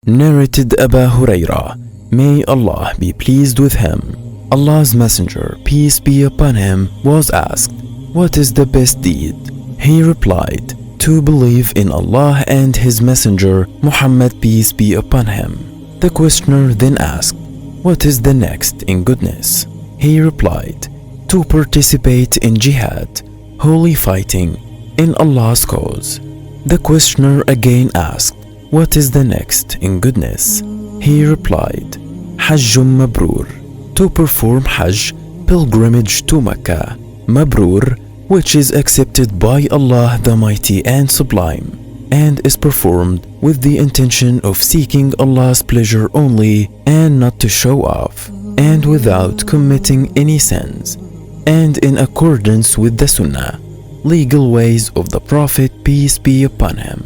Narrated Abu Huraira, may Allah be pleased with him. Allah's Messenger, peace be upon him, was asked, "What is the best deed?" He replied, "To believe in Allah and His Messenger, Muhammad, peace be upon him." The questioner then asked, "What is the next in goodness?" He replied, "To participate in jihad, holy fighting, in Allah's cause." The questioner again asked, "What is the next in goodness?" He replied, "Hajjum Mabrur, to perform Hajj, pilgrimage to Mecca, Mabrur, which is accepted by Allah the Mighty and Sublime, and is performed with the intention of seeking Allah's pleasure only and not to show off, and without committing any sins, and in accordance with the Sunnah, legal ways of the Prophet, peace be upon him."